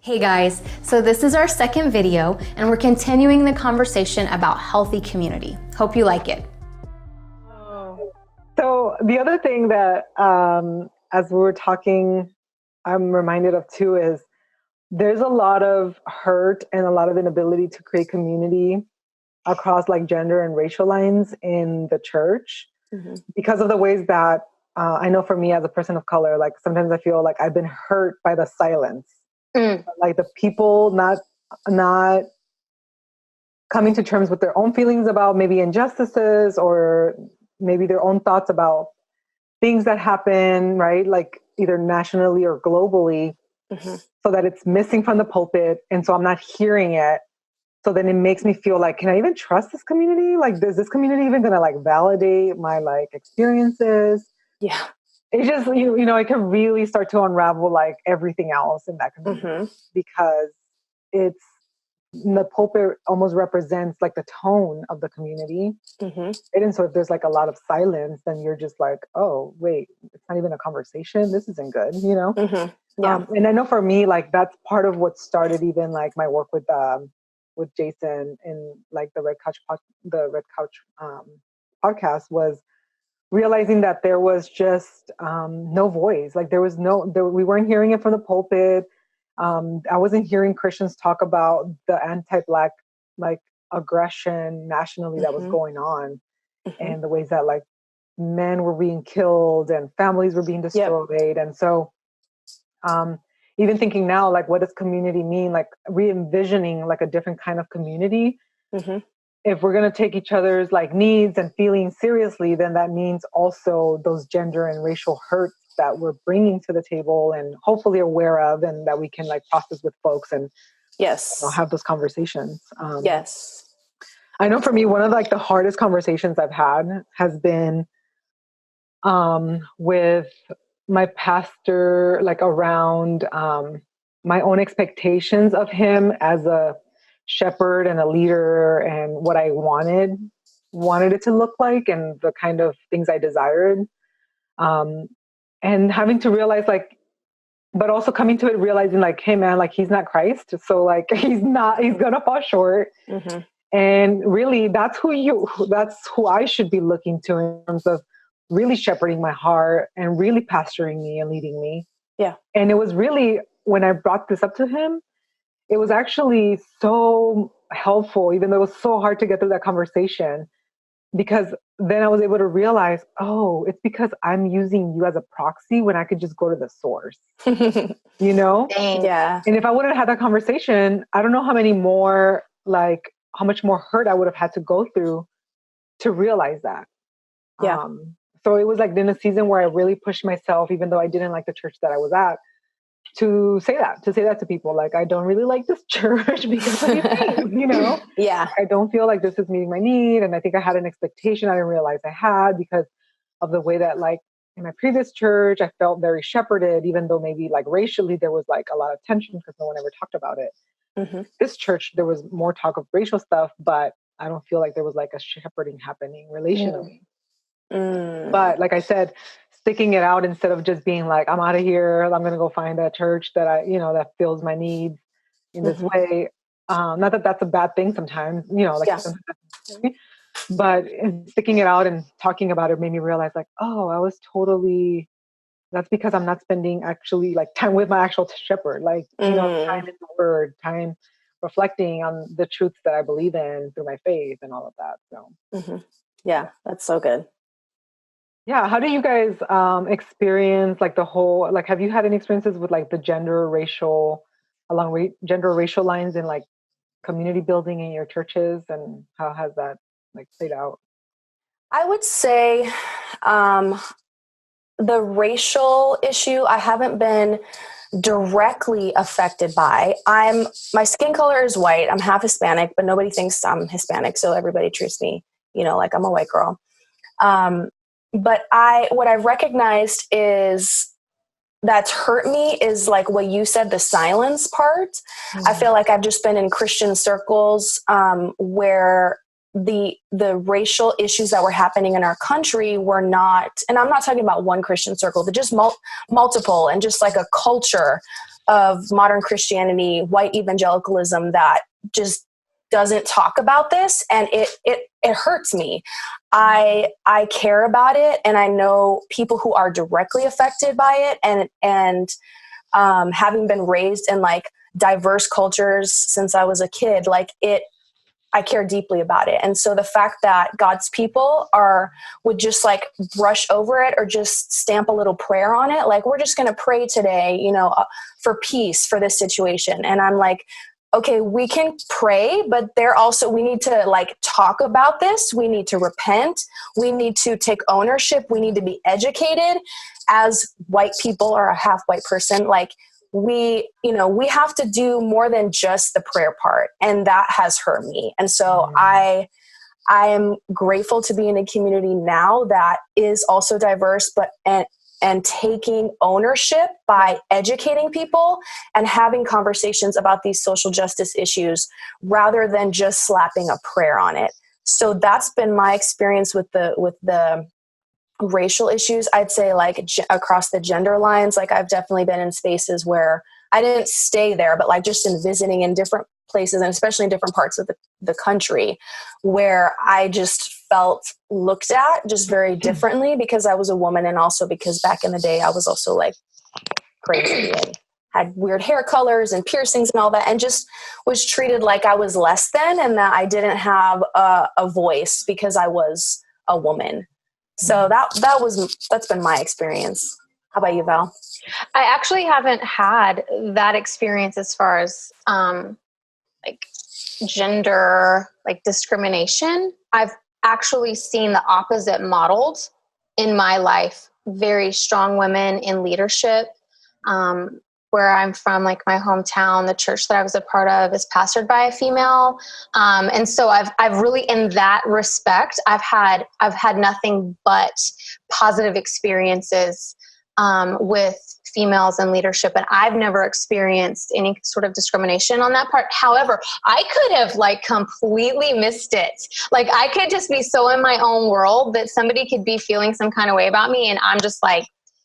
Hey guys, so this is our second video and we're continuing the conversation about healthy community. Hope you like it. So the other thing that as we were talking, I'm reminded of too is there's a lot of hurt and a lot of inability to create community across like gender and racial lines in the church because of the ways that I know for me as a person of color, like sometimes I feel like I've been hurt by the silence. Like the people not coming to terms with their own feelings about maybe injustices or maybe their own thoughts about things that happen, right? Like either nationally or globally, so that it's missing from the pulpit. And so I'm not hearing it. So then it makes me feel like, can I even trust this community? Like, is this community even going to like validate my like experiences? Yeah. It just, you know, it can really start to unravel like everything else in that community because it's, the pulpit almost represents like the tone of the community. And so if there's like a lot of silence, then you're just like, oh, wait, it's not even a conversation. This isn't good, you know? Yeah. And I know for me, like that's part of what started even like my work with Jason in like the Red Couch podcast was realizing that there was just no voice. Like there was we weren't hearing it from the pulpit. I wasn't hearing Christians talk about the anti-Black like aggression nationally that was going on and the ways that like men were being killed and families were being destroyed. And so even thinking now, like what does community mean? Like re-envisioning like a different kind of community. If we're going to take each other's like needs and feelings seriously, then that means also those gender and racial hurts that we're bringing to the table and hopefully aware of, and that we can like process with folks and have those conversations. I know for me, one of like the hardest conversations I've had has been with my pastor, like around my own expectations of him as a shepherd and a leader and what I wanted it to look like and the kind of things I desired. And having to realize like, but also coming to it, realizing like, hey man, like he's not Christ. So like, he's gonna fall short. And really that's who I should be looking to in terms of really shepherding my heart and really pastoring me and leading me. Yeah. And it was really, when I brought this up to him, it was actually so helpful, even though it was so hard to get through that conversation, because then I was able to realize, oh, it's because I'm using you as a proxy when I could just go to the source, you know? Yeah. And if I wouldn't have had that conversation, I don't know how much more hurt I would have had to go through to realize that. Yeah. So it was like in a season where I really pushed myself, even though I didn't like the church that I was at, to say that to people. Like, I don't really like this church because of these things, you know? Yeah. I don't feel like this is meeting my need. And I think I had an expectation I didn't realize I had because of the way that like in my previous church, I felt very shepherded, even though maybe like racially there was like a lot of tension because no one ever talked about it. This church, there was more talk of racial stuff, but I don't feel like there was like a shepherding happening relationally. But like I said, sticking it out instead of just being like, I'm out of here, I'm going to go find a church that that fills my needs in this way. Not that that's a bad thing sometimes, but sticking it out and talking about it made me realize like, oh, that's because I'm not spending actually like time with my actual shepherd, like, time in the word, time reflecting on the truths that I believe in through my faith and all of that. So, yeah, that's so good. Yeah. How do you guys experience like the whole, like, have you had any experiences with like the gender racial lines in like community building in your churches, and how has that like played out? I would say the racial issue I haven't been directly affected by. My skin color is white. I'm half Hispanic, but nobody thinks I'm Hispanic. So everybody treats me, like I'm a white girl. But what I've recognized is that's hurt me is like what you said, the silence part. I feel like I've just been in Christian circles where the racial issues that were happening in our country were not, and I'm not talking about one Christian circle, but just multiple, and just like a culture of modern Christianity, white evangelicalism, that just doesn't talk about this, and it hurts me. I care about it, and I know people who are directly affected by it, and having been raised in like diverse cultures since I was a kid, like I care deeply about it. And so the fact that God's people would just like brush over it or just stamp a little prayer on it, like, we're just going to pray today, for peace for this situation. And I'm like, okay, we can pray, but we need to like talk about this. We need to repent. We need to take ownership. We need to be educated as white people, or a half white person. Like, we have to do more than just the prayer part. And that has hurt me. And so I am grateful to be in a community now that is also diverse, and taking ownership by educating people and having conversations about these social justice issues rather than just slapping a prayer on it. So that's been my experience with the racial issues. I'd say like across the gender lines, like I've definitely been in spaces where I didn't stay there, but like just in visiting in different places, and especially in different parts of the country, where I just felt looked at just very differently because I was a woman, and also because back in the day I was also like crazy and had weird hair colors and piercings and all that, and just was treated like I was less than, and that I didn't have a voice because I was a woman. So that's been my experience. How about you, Val? I actually haven't had that experience as far as like gender like discrimination. I've actually seen the opposite modeled in my life. Very strong women in leadership. Where I'm from, like my hometown, the church that I was a part of is pastored by a female. And so I've really, in that respect, I've had nothing but positive experiences with females in leadership. And I've never experienced any sort of discrimination on that part. However, I could have like completely missed it. Like I could just be so in my own world that somebody could be feeling some kind of way about me. And I'm just like,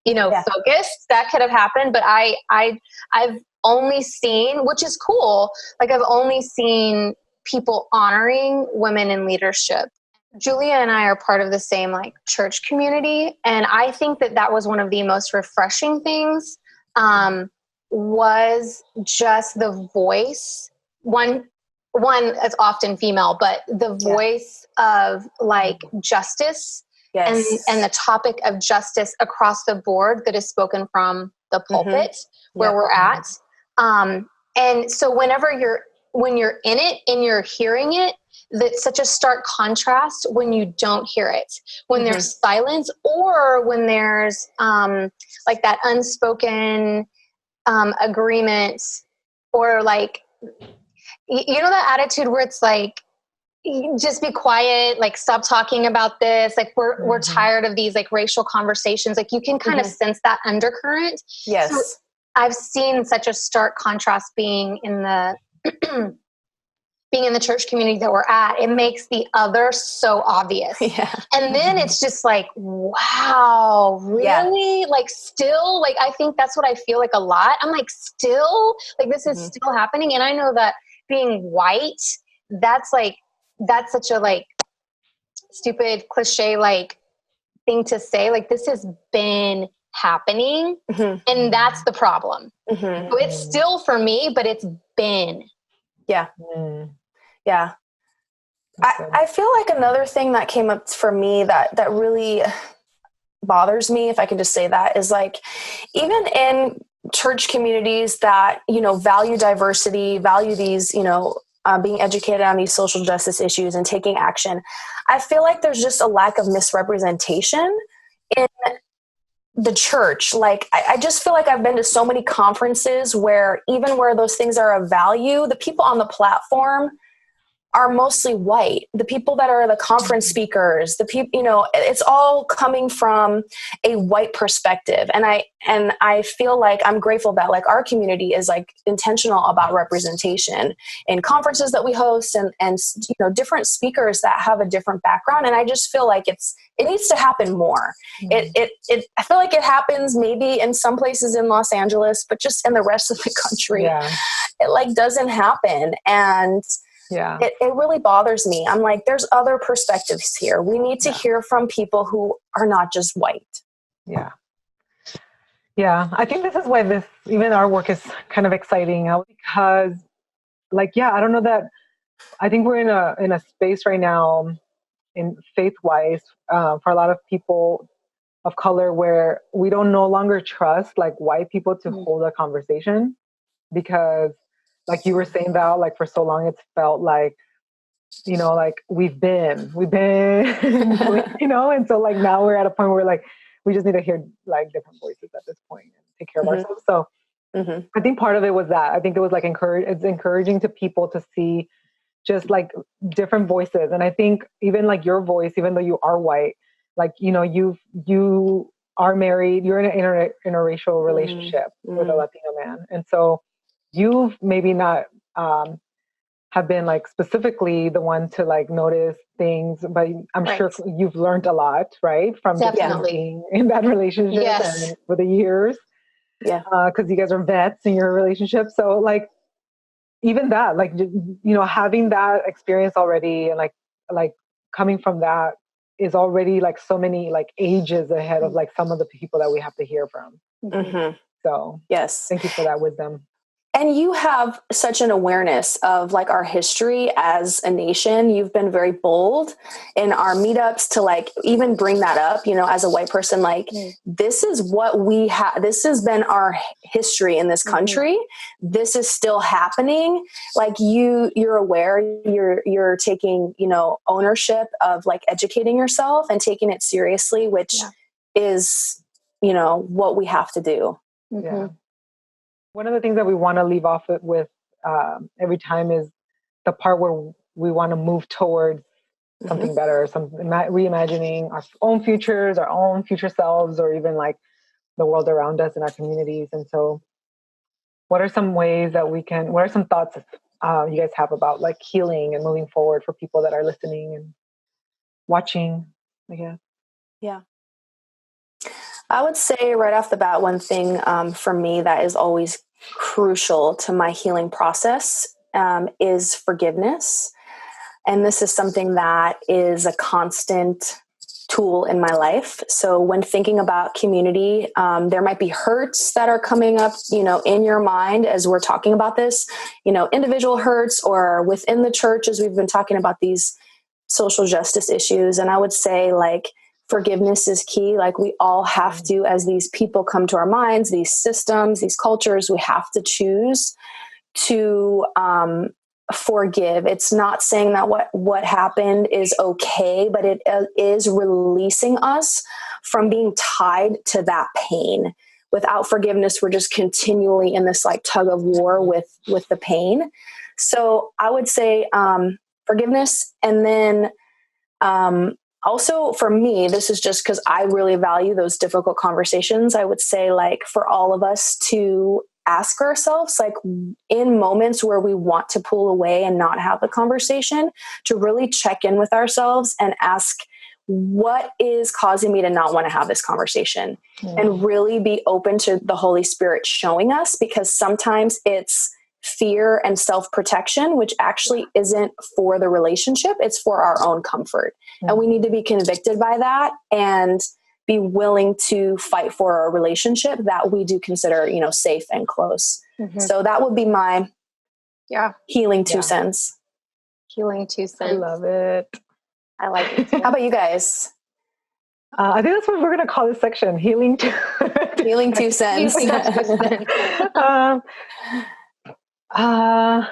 focused. That could have happened. But I've only seen, which is cool. Like I've only seen people honoring women in leadership. Julia and I are part of the same like church community. And I think that was one of the most refreshing things, was just the voice. One is often female, but the voice of like justice. Yes. And the topic of justice across the board that is spoken from the pulpit where we're at. And so when you're in it and you're hearing it, that's such a stark contrast when you don't hear it, when there's silence, or when there's like that unspoken agreement, or like, that attitude where it's like, just be quiet, like stop talking about this. Like we're tired of these like racial conversations. Like you can kind of sense that undercurrent. Yes. So I've seen such a stark contrast being in the church community that we're at. It makes the other so obvious. Yeah. And then it's just like, wow, really? Yeah. Like still, like, I think that's what I feel like a lot. I'm like, still, like this is still happening. And I know that being white, that's such a like stupid cliche, like thing to say. Like this has been happening and that's the problem. So it's still for me, but it's been. Yeah. Yeah. I feel like another thing that came up for me that really bothers me, if I can just say that, is like, even in church communities that, value diversity, value these, being educated on these social justice issues and taking action, I feel like there's just a lack of misrepresentation in the church. Like, I just feel like I've been to so many conferences where even where those things are of value, the people on the platform are mostly white. The people that are the conference speakers, the people, you know, it's all coming from a white perspective. And I feel like I'm grateful that like our community is like intentional about representation in conferences that we host and you know, different speakers that have a different background. And I just feel like it needs to happen more. I feel like it happens maybe in some places in Los Angeles, but just in the rest of the country, it like doesn't happen. And it really bothers me. I'm like, there's other perspectives here. We need to hear from people who are not just white. Yeah. I think this is why even our work is kind of exciting because like, I don't know that I think we're in a space right now in faith-wise for a lot of people of color where we don't no longer trust like white people to hold a conversation because like you were saying, Val, like for so long it's felt like, you know, like we've been, you know, and so like now we're at a point where like we just need to hear like different voices at this point and take care of ourselves. So I think part of it was that. I think it was like it's encouraging to people to see just like different voices. And I think even like your voice, even though you are white, like, you know, you are married, you're in an interracial relationship with a Latino man. And so you've maybe not have been like specifically the one to like notice things, but I'm sure you've learned a lot, right? From just being in that relationship and for the years. Because you guys are vets in your relationship. So like, even that, like, you know, having that experience already and like coming from that is already like so many like ages ahead of like some of the people that we have to hear from. So thank you for that wisdom. And you have such an awareness of like our history as a nation. You've been very bold in our meetups to like even bring that up, you know, as a white person, like this is what we have. This has been our history in this country. This is still happening. Like you're aware, you're taking, you know, ownership of like educating yourself and taking it seriously, which is, you know, what we have to do. One of the things that we want to leave off with every time is the part where we want to move towards something better, reimagining our own futures, our own future selves, or even like the world around us and our communities. And so what are some ways that what are some thoughts you guys have about like healing and moving forward for people that are listening and watching, I guess? Yeah. I would say right off the bat, one thing for me that is always crucial to my healing process is forgiveness. And this is something that is a constant tool in my life. So when thinking about community, there might be hurts that are coming up, you know, in your mind as we're talking about this, you know, individual hurts or within the church as we've been talking about these social justice issues. And I would say like, forgiveness is key. Like we all have to, as these people come to our minds, these systems, these cultures, we have to choose to forgive. It's not saying that what happened is okay, but it is releasing us from being tied to that pain. Without forgiveness, we're just continually in this like tug of war with the pain. So I would say forgiveness, and then also for me, this is just because I really value those difficult conversations. I would say like for all of us to ask ourselves, like in moments where we want to pull away and not have the conversation, to really check in with ourselves and ask, what is causing me to not want to have this conversation? And really be open to the Holy Spirit showing us, because sometimes it's fear and self-protection, which actually isn't for the relationship. It's for our own comfort. And we need to be convicted by that and be willing to fight for a relationship that we do consider, you know, safe and close. So that would be my healing 2 cents. Healing 2 cents. I love it. I like it too. How about you guys? I think that's what we're going to call this section, healing 2 Healing 2 cents. I'm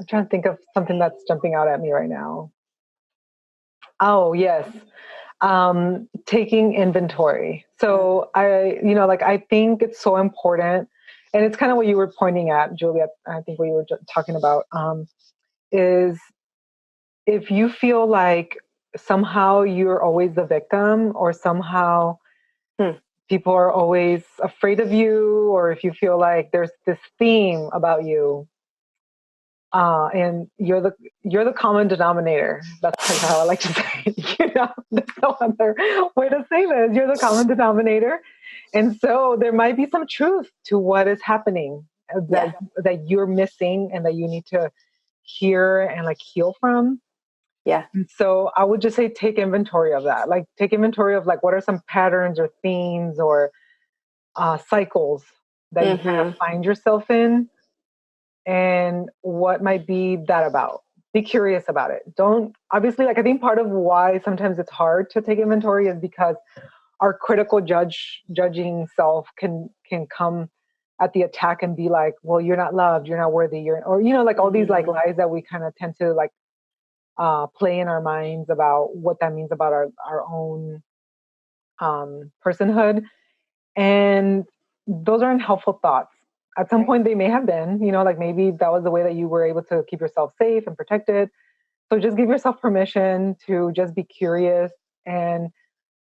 trying to think of something that's jumping out at me right now. Oh, yes. Taking inventory. So I think it's so important, and it's kind of what you were pointing at, Juliet. I think what you were talking about, is if you feel like somehow you're always the victim, or somehow people are always afraid of you, or if you feel like there's this theme about you, and you're the common denominator. That's like how I like to say it. There's no other way to say this. You're the common denominator, and so there might be some truth to what is happening that you're missing and that you need to hear and like heal from. Yeah. And so I would just say take inventory of that. Like take inventory of like what are some patterns or themes or cycles that you kind of find yourself in, and what might be that about. Be curious about it. Don't obviously like I think part of why sometimes it's hard to take inventory is because our critical judging self can come at the attack and be like, well, you're not loved, you're not worthy, or like all these like lies that we kind of tend to like play in our minds about what that means about our own personhood. And those aren't helpful thoughts. At some point they may have been, like maybe that was the way that you were able to keep yourself safe and protected. So just give yourself permission to just be curious. And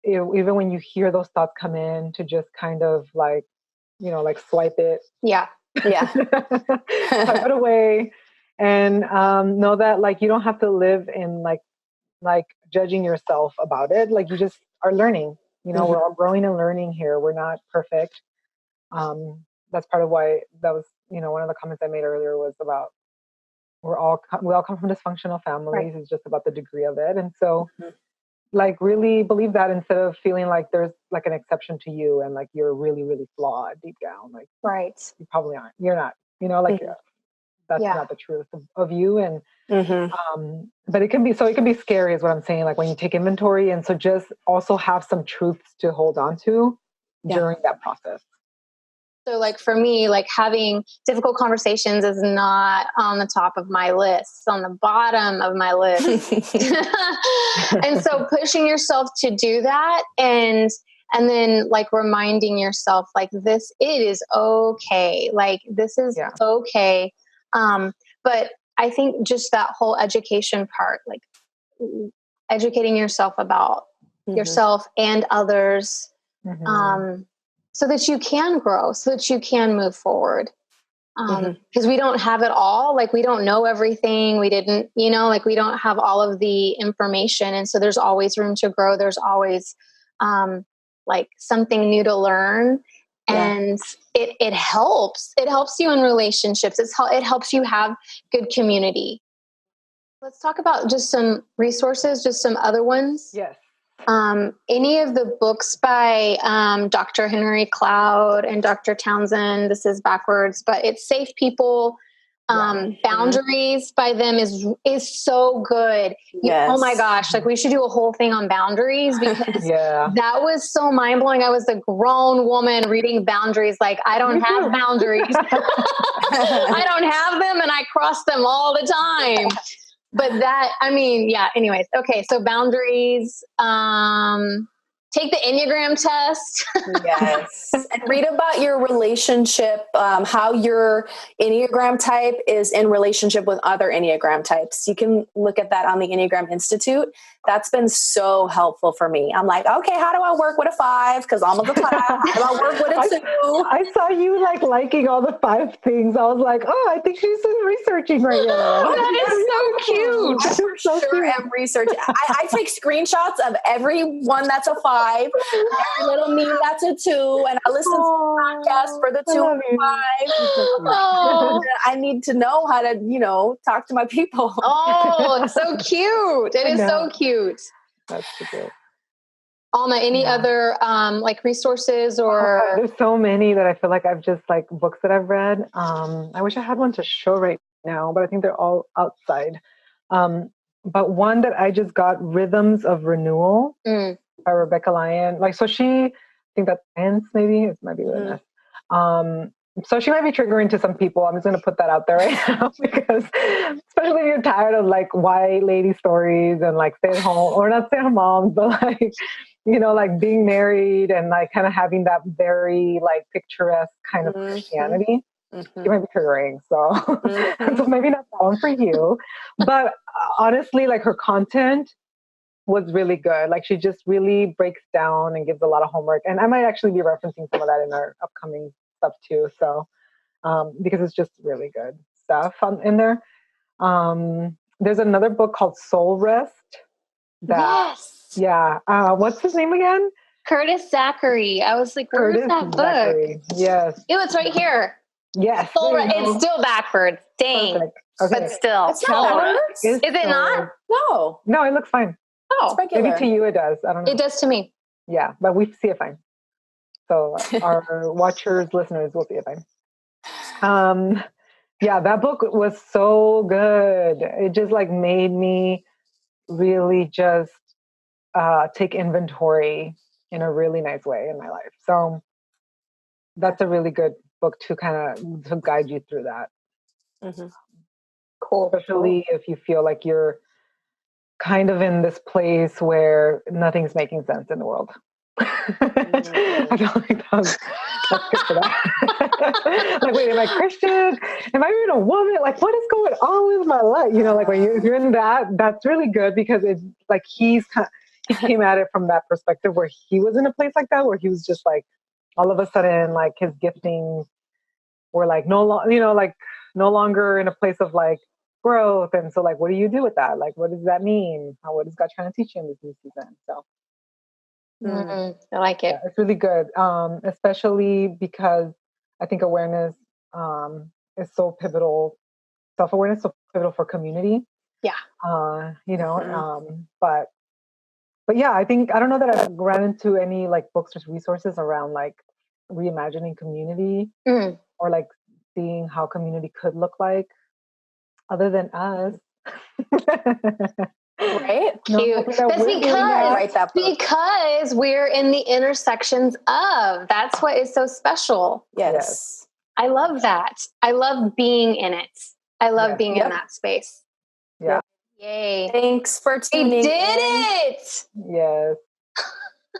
even when you hear those thoughts come in, to just kind of like, like swipe it. Yeah. Yeah. Swipe it away. And know that like you don't have to live in like judging yourself about it. Like you just are learning. We're all growing and learning here. We're not perfect. That's part of why that was, one of the comments I made earlier was about we all come from dysfunctional families. Right. It's just about the degree of it. And so like really believe that instead of feeling like there's like an exception to you and like you're really, really flawed deep down. Like, right. You probably aren't. You're not, like that's not the truth of you. And, but it can be scary is what I'm saying. Like when you take inventory, and so just also have some truths to hold on to during that process. So like for me, like having difficult conversations is not on the top of my list. It's on the bottom of my list. And so pushing yourself to do that and then like reminding yourself like it is okay. Like this is okay. But I think just that whole education part, like educating yourself about yourself and others, so that you can grow, so that you can move forward. Because we don't have it all. Like we don't know everything. We didn't, like we don't have all of the information. And so there's always room to grow. There's always like something new to learn. And it helps. It helps you in relationships. It helps you have good community. Let's talk about just some resources, just some other ones. Yes. Any of the books by Dr. Henry Cloud and Dr. Townsend, this is backwards, but it's Safe People. Boundaries by them is so good. Oh my gosh, like we should do a whole thing on boundaries because that was so mind-blowing. I was a grown woman reading boundaries, like I don't have boundaries. I don't have them and I cross them all the time. But anyways. Okay. So boundaries, take the Enneagram test. Yes. And read about your relationship, how your Enneagram type is in relationship with other Enneagram types. You can look at that on the Enneagram Institute. That's been so helpful for me. I'm like, okay, how do I work with a 5? Because I'm of the 5. How do I work with a 2? I saw you like liking all the 5 things. I was like, oh, I think she's researching right now. That is so cute. I for sure am researching. I take screenshots of every one that's a 5, every little meme that's a 2, and I listen to podcasts for the 2 and 5. Oh, I need to know how to, talk to my people. Oh, it's so cute. It is so cute. That's good. Alma, any other like resources or? There's so many that I feel like I've just like books that I've read. I wish I had one to show right now, but I think they're all outside. But one that I just got, Rhythms of Renewal by Rebecca Lyon. Like, so I think that's Lance, maybe it might be with an S. So she might be triggering to some people. I'm just going to put that out there right now because especially if you're tired of like white lady stories and like stay at home or not stay at home moms, but like, like being married and like kind of having that very like picturesque kind of Christianity. Mm-hmm. It might be triggering, so so maybe not that one for you. But honestly, like her content was really good. Like she just really breaks down and gives a lot of homework. And I might actually be referencing some of that in our upcoming stuff too. So because it's just really good stuff in there. There's another book called Soul Rest. Yes. Yeah. What's his name again? Curtis Zachary. I was like, where's that book? Zachary. Yes. Ew, it's right here. Yes. It's still backwards. Dang. Perfect. Okay. But still. It's not backwards. Is it not? No. No, it looks fine. Oh, it's regular. Maybe to you it does. I don't know. It does to me. Yeah, but we see it fine. So our watchers, listeners will see it fine. Yeah, that book was so good. It just like made me really just take inventory in a really nice way in my life. So that's a really good book to to guide you through that. Mm-hmm. Cool. Especially if you feel like you're kind of in this place where nothing's making sense in the world. I feel like that's good for that. Like, wait, am I Christian? Am I even a woman? Like, what is going on with my life? You know, like if you're in that, that's really good because it's like he came at it from that perspective where he was in a place like that, where he was just like, all of a sudden, like his giftings were like no longer in a place of like growth. And so, like, what do you do with that? Like, what does that mean? What is God trying to teach you in this new season? So. I like it. Yeah, it's really good, especially because I think awareness is so pivotal. Self-awareness is so pivotal for community. Yeah. But yeah, I don't know that I've run into any like books or resources around like reimagining community or like seeing how community could look like other than us. Right? Cute. That's because we're in the intersections of. That's what is so special. Yes. I love that. I love being in it. I love being in that space. Yeah. Yay. Thanks for tuning in. We did it. Yes.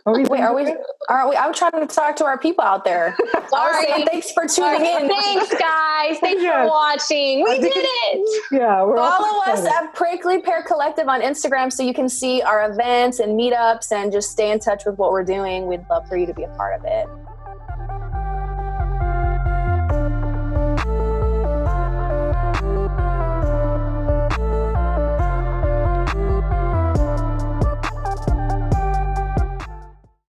Wait, aren't we? I'm trying to talk to our people out there. Sorry. Thanks for tuning in. Thanks, guys. Thanks for watching. We did it. Yeah. Follow us at Prickly Pear Collective on Instagram so you can see our events and meetups and just stay in touch with what we're doing. We'd love for you to be a part of it.